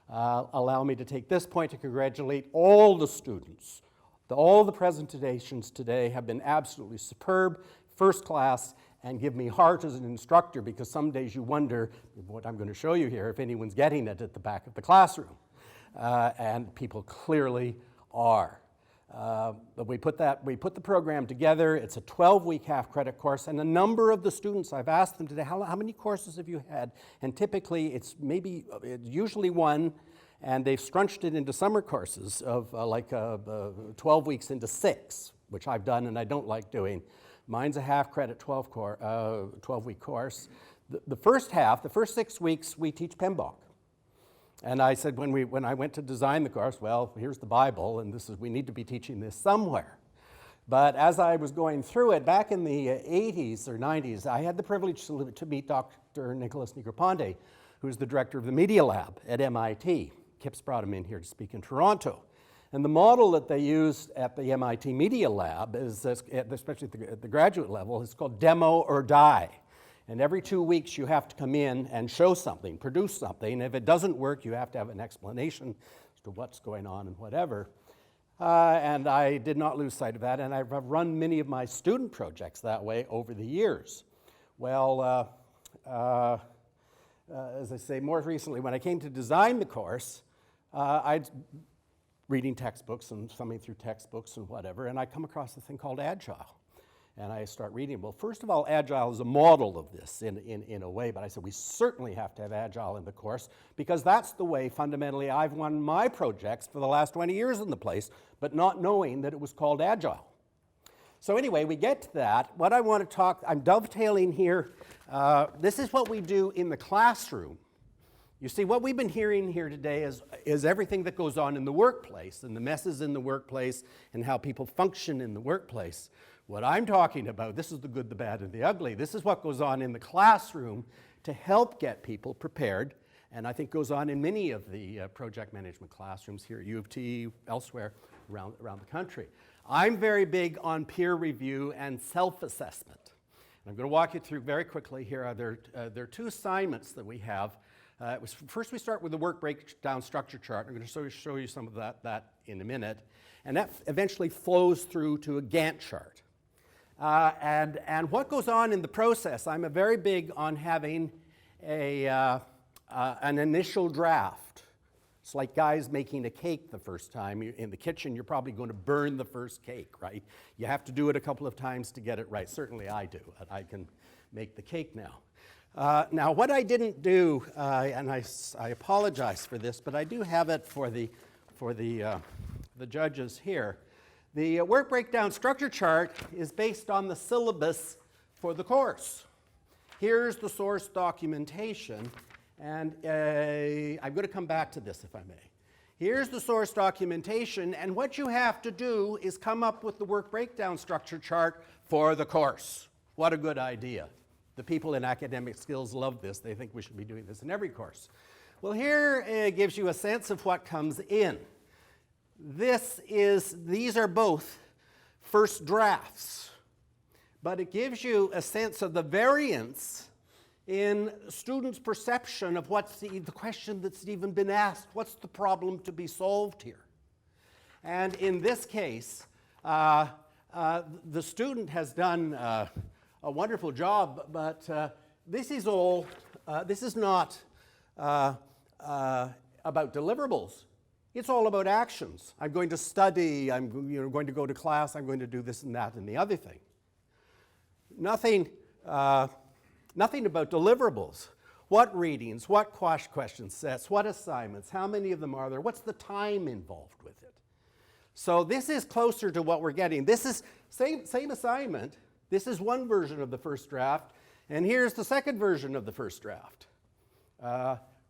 allow me to take this point to congratulate all the students. All the presentations today have been absolutely superb, first class, and give me heart as an instructor, because some days you wonder, what I'm going to show you here, if anyone's getting it at the back of the classroom. And people clearly are. But we put the program together. It's a 12-week half-credit course, and a number of the students, I've asked them today, how many courses have you had? And typically, it's usually one, and they've scrunched it into summer courses of 12 weeks into 6, which I've done and I don't like doing. Mine's a half-credit 12-week course. The first 6 weeks, we teach PMBOK. And I said when I went to design the course, well, here's the Bible, and we need to be teaching this somewhere. But as I was going through it, back in the 80s or 90s, I had the privilege to meet Dr. Nicholas Negroponte, who's the director of the Media Lab at MIT. Kip's brought him in here to speak in Toronto. And the model that they used at the MIT Media Lab, especially at the graduate level, is called demo or die. And every 2 weeks you have to come in and show something, produce something. If it doesn't work, you have to have an explanation as to what's going on and whatever. And I did not lose sight of that, and I've run many of my student projects that way over the years. Well, as I say, more recently, when I came to design the course, I'd reading textbooks and thumbing through textbooks and whatever, and I come across a thing called Agile. And I start reading, well, first of all, Agile is a model of this in a way, but I said we certainly have to have Agile in the course, because that's the way, fundamentally, I've run my projects for the last 20 years in the place, but not knowing that it was called Agile. So anyway, we get to that. What I want to talk, I'm dovetailing here. This is what we do in the classroom. You see, what we've been hearing here today is everything that goes on in the workplace, and the messes in the workplace, and how people function in the workplace. What I'm talking about, this is the good, the bad, and the ugly. This is what goes on in the classroom to help get people prepared, and I think goes on in many of the project management classrooms here at U of T, elsewhere around the country. I'm very big on peer review and self-assessment. I'm going to walk you through very quickly here. There are 2 assignments that we have. First, we start with the work breakdown structure chart. I'm going to show you some of that in a minute. And that eventually flows through to a Gantt chart. And what goes on in the process, I'm very big on having an initial draft. It's like guys making a cake the first time. In the kitchen, you're probably going to burn the first cake, right? You have to do it a couple of times to get it right. Certainly I do. I can make the cake now. Now, what I didn't do, and I apologize for this, but I do have it for the judges here. The work breakdown structure chart is based on the syllabus for the course. Here's the source documentation, and I'm going to come back to this if I may. Here's the source documentation, and what you have to do is come up with the work breakdown structure chart for the course. What a good idea. The people in academic skills love this. They think we should be doing this in every course. Well, here it gives you a sense of what comes in. These are both first drafts, but it gives you a sense of the variance in students' perception of what's the question that's even been asked. What's the problem to be solved here? And in this case, the student has done a wonderful job, but this is not about deliverables. It's all about actions. I'm going to study, I'm going to go to class, I'm going to do this and that and the other thing. Nothing about deliverables. What readings, what question sets, what assignments, how many of them are there, what's the time involved with it? So this is closer to what we're getting. This is same assignment. This is one version of the first draft, and here's the second version of the first draft,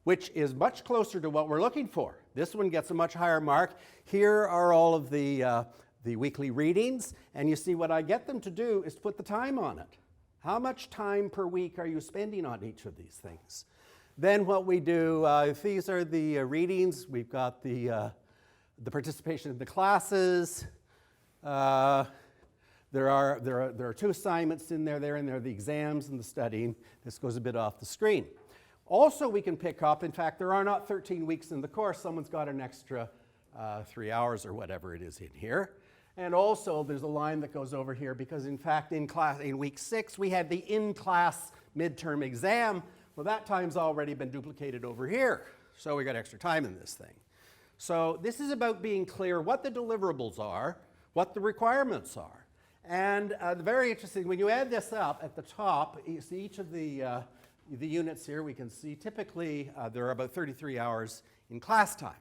which is much closer to what we're looking for. This one gets a much higher mark. Here are all of the weekly readings, and you see what I get them to do is put the time on it. How much time per week are you spending on each of these things? Then what we do, if these are the readings, we've got the participation in the classes. There are 2 assignments in there, the exams and the studying. This goes a bit off the screen. Also, we can pick up, in fact, there are not 13 weeks in the course. Someone's got an extra 3 hours or whatever it is in here. And also, there's a line that goes over here because, in fact, in week 6, we had the in-class midterm exam. Well, that time's already been duplicated over here. So we got extra time in this thing. So this is about being clear what the deliverables are, what the requirements are. And the very interesting, when you add this up at the top, you see each of the units here, we can see typically there are about 33 hours in class time.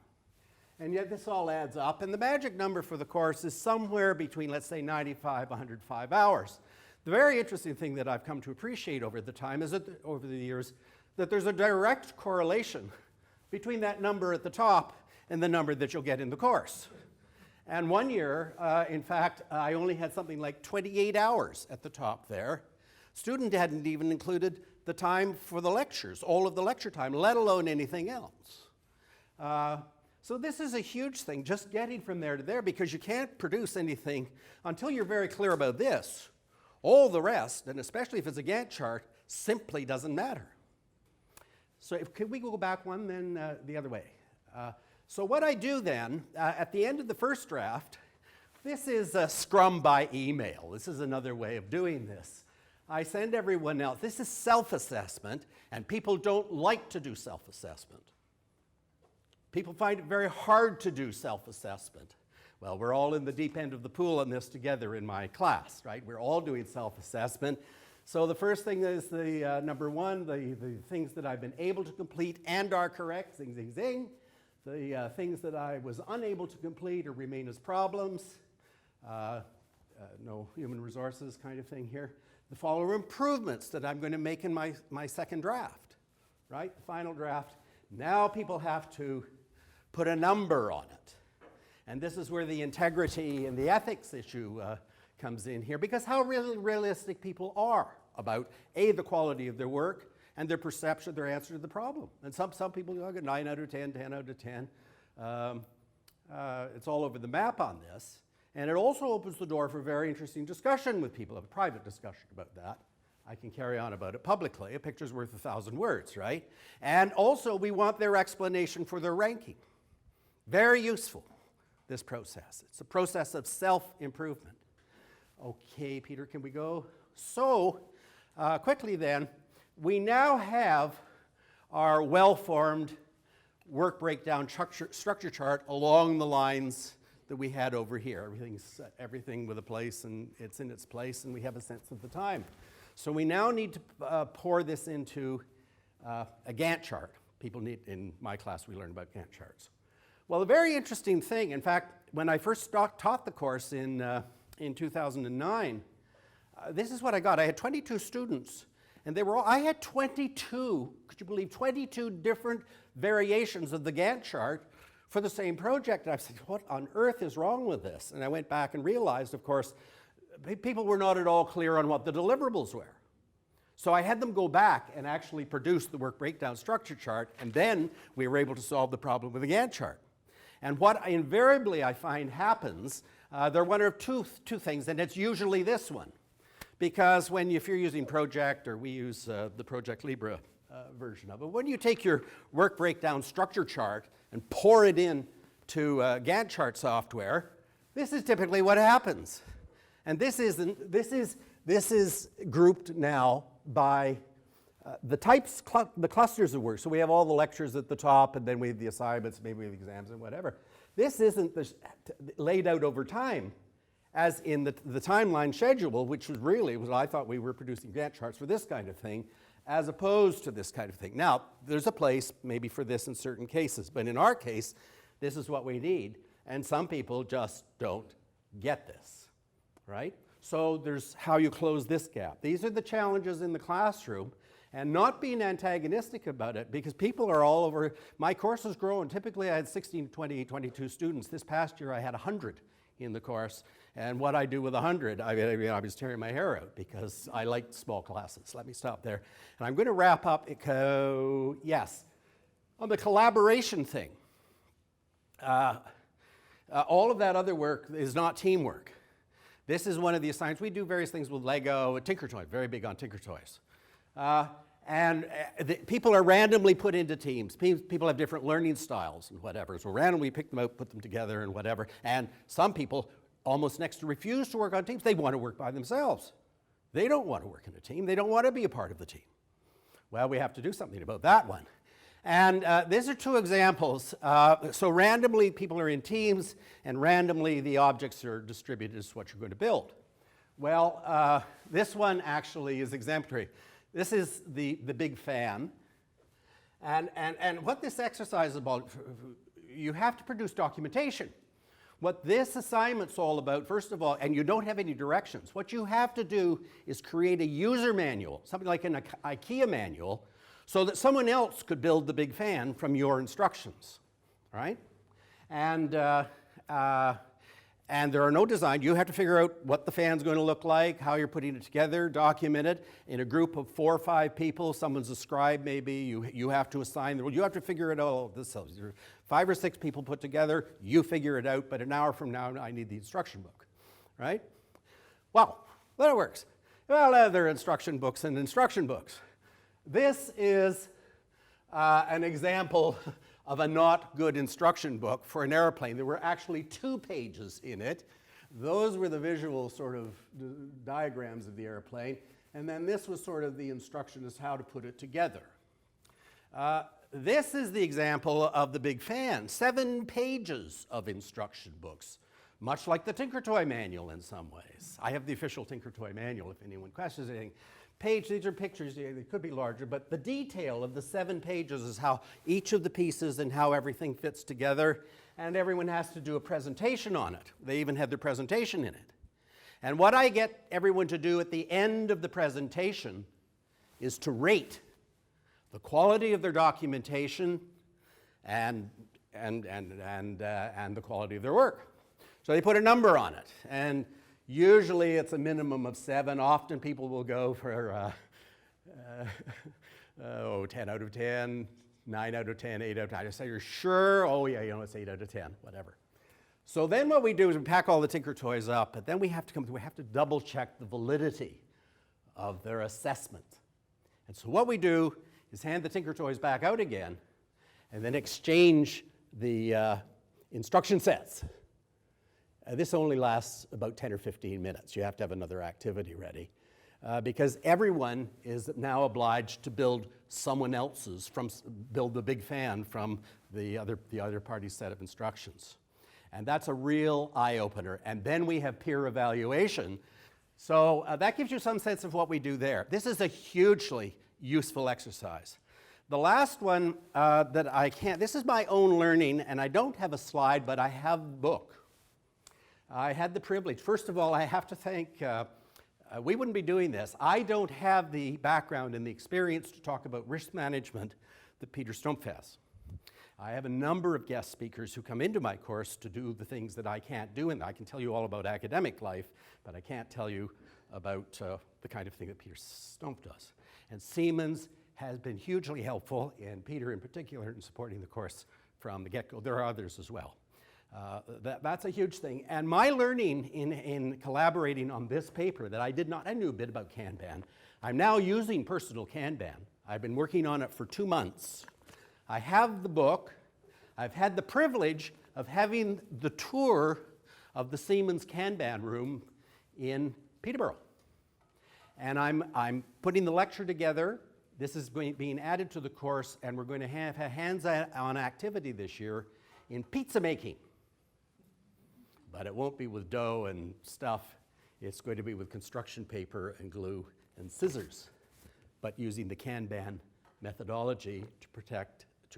And yet this all adds up, and the magic number for the course is somewhere between, let's say, 95, 105 hours. The very interesting thing that I've come to appreciate over the time is that, over the years, that there's a direct correlation between that number at the top and the number that you'll get in the course. And one year, in fact, I only had something like 28 hours at the top there. Student hadn't even included the time for the lectures, all of the lecture time, let alone anything else. So this is a huge thing, just getting from there to there, because you can't produce anything until you're very clear about this. All the rest, and especially if it's a Gantt chart, simply doesn't matter. So could we go back one then the other way? So what I do then, at the end of the first draft, this is a Scrum by email. This is another way of doing this. I send everyone else. This is self-assessment, and people don't like to do self-assessment. People find it very hard to do self-assessment. Well, we're all in the deep end of the pool on this together in my class, right? We're all doing self-assessment. So the first thing is the number one, the things that I've been able to complete and are correct, zing, zing, zing. The things that I was unable to complete or remain as problems, no human resources kind of thing here. The follow improvements that I'm going to make in my second draft, right? The final draft. Now people have to put a number on it. And this is where the integrity and the ethics issue comes in here, because how really realistic people are about, A, the quality of their work, and their perception, their answer to the problem. And some people get 9 out of 10, 10 out of 10. It's all over the map on this. And it also opens the door for very interesting discussion with people, a private discussion about that. I can carry on about it publicly. A picture's worth 1,000 words, right? And also, we want their explanation for their ranking. Very useful, this process. It's a process of self-improvement. Okay, Peter, can we go? So, quickly then, we now have our well-formed work breakdown structure chart along the lines that we had over here. Everything with a place, and it's in its place, and we have a sense of the time. So we now need to pour this into a Gantt chart. People need, in my class, we learn about Gantt charts. Well, a very interesting thing, in fact, when I first taught the course in 2009, this is what I got. I had 22 students, and they were all, I had 22, could you believe, 22 different variations of the Gantt chart for the same project. And I said, what on earth is wrong with this? And I went back and realized, of course, people were not at all clear on what the deliverables were. So I had them go back and actually produce the work breakdown structure chart, and then we were able to solve the problem with the Gantt chart. And what invariably I find happens, there are one or two things, and it's usually this one. Because if you're using Project, or we use the Project Libre version of it, when you take your work breakdown structure chart and pour it into Gantt chart software, this is typically what happens. And this is grouped now by the types, the clusters of work. So we have all the lectures at the top, and then we have the assignments, maybe we have exams and whatever. This isn't laid out over time, as in the timeline schedule, which was really what I thought we were producing Gantt charts for this kind of thing, as opposed to this kind of thing. Now, there's a place maybe for this in certain cases, but in our case, this is what we need, and some people just don't get this, right? So there's how you close this gap. These are the challenges in the classroom, and not being antagonistic about it, because people are all over. My course has grown. Typically, I had 16, 20, 22 students. This past year, I had 100 in the course, and what I do with 100, I was tearing my hair out because I like small classes. Let me stop there. And I'm going to wrap up, yes, on the collaboration thing. All of that other work is not teamwork. This is one of the assignments. We do various things with Lego, Tinker Toys, very big on Tinker Toys. And people are randomly put into teams. People have different learning styles and whatever. So randomly pick them out, put them together and whatever. And some people almost next to refuse to work on teams. They want to work by themselves. They don't want to work in a team. They don't want to be a part of the team. Well, we have to do something about that one. And these are two examples. So randomly people are in teams, and randomly the objects are distributed as what you're going to build. Well, this one actually is exemplary. This is the big fan. And what this exercise is about, you have to produce documentation. What this assignment's all about, first of all, and you don't have any directions, what you have to do is create a user manual, something like an IKEA manual, so that someone else could build the big fan from your instructions, right? And there are no design. You have to figure out what the fan's going to look like, how you're putting it together, document it. In a group of 4 or 5 people, someone's a scribe maybe, you have to assign the role. You have to figure it out. This 5 or 6 people put together, you figure it out, but an hour from now, I need the instruction book, right? Well, that works. Well, there are instruction books and instruction books. This is an example of a not good instruction book for an airplane. There were actually 2 pages in it. Those were the visual sort of diagrams of the airplane. And then this was sort of the instruction as how to put it together. This is the example of the big fan. 7 pages of instruction books, much like the Tinker Toy manual in some ways. I have the official Tinker Toy manual if anyone questions anything. These are pictures, they could be larger, but the detail of the 7 pages is how each of the pieces and how everything fits together, and everyone has to do a presentation on it. They even had their presentation in it. And what I get everyone to do at the end of the presentation is to rate the quality of their documentation and the quality of their work. So they put a number on it, and usually it's a minimum of 7. Often people will go for 10 out of 10, 9 out of 10, 8 out of 10. I say, you're sure? Oh yeah, it's 8 out of 10, whatever. So then what we do is we pack all the Tinker Toys up, but then we have to double check the validity of their assessment. And so what we do is hand the Tinker Toys back out again, and then exchange the instruction sets. This only lasts about 10 or 15 minutes. You have to have another activity ready because everyone is now obliged to build someone else's, build the big fan from the other party's set of instructions. And that's a real eye-opener. And then we have peer evaluation. So that gives you some sense of what we do there. This is a hugely useful exercise. The last one this is my own learning, and I don't have a slide, but I have the book. I had the privilege. First of all, I have to thank, we wouldn't be doing this. I don't have the background and the experience to talk about risk management that Peter Stumpf has. I have a number of guest speakers who come into my course to do the things that I can't do, and I can tell you all about academic life, but I can't tell you about the kind of thing that Peter Stumpf does. And Siemens has been hugely helpful, and Peter in particular, in supporting the course from the get-go. There are others as well. That's a huge thing. And my learning in collaborating on this paper that I knew a bit about Kanban. I'm now using personal Kanban. I've been working on it for 2 months. I have the book. I've had the privilege of having the tour of the Siemens Kanban room in Peterborough. And I'm putting the lecture together. This is being added to the course, and we're going to have a hands-on activity this year in pizza making. But it won't be with dough and stuff. It's going to be with construction paper and glue and scissors, but using the Kanban methodology to project the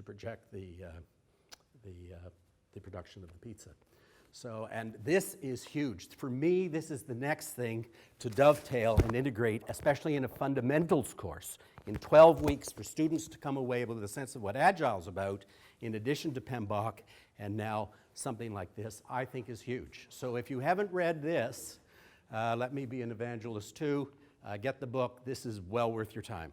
production of the pizza. So, and this is huge. For me, this is the next thing to dovetail and integrate, especially in a fundamentals course, in 12 weeks for students to come away with a sense of what Agile's about, in addition to PMBOK, and now something like this, I think is huge. So if you haven't read this, let me be an evangelist too. Get the book. This is well worth your time.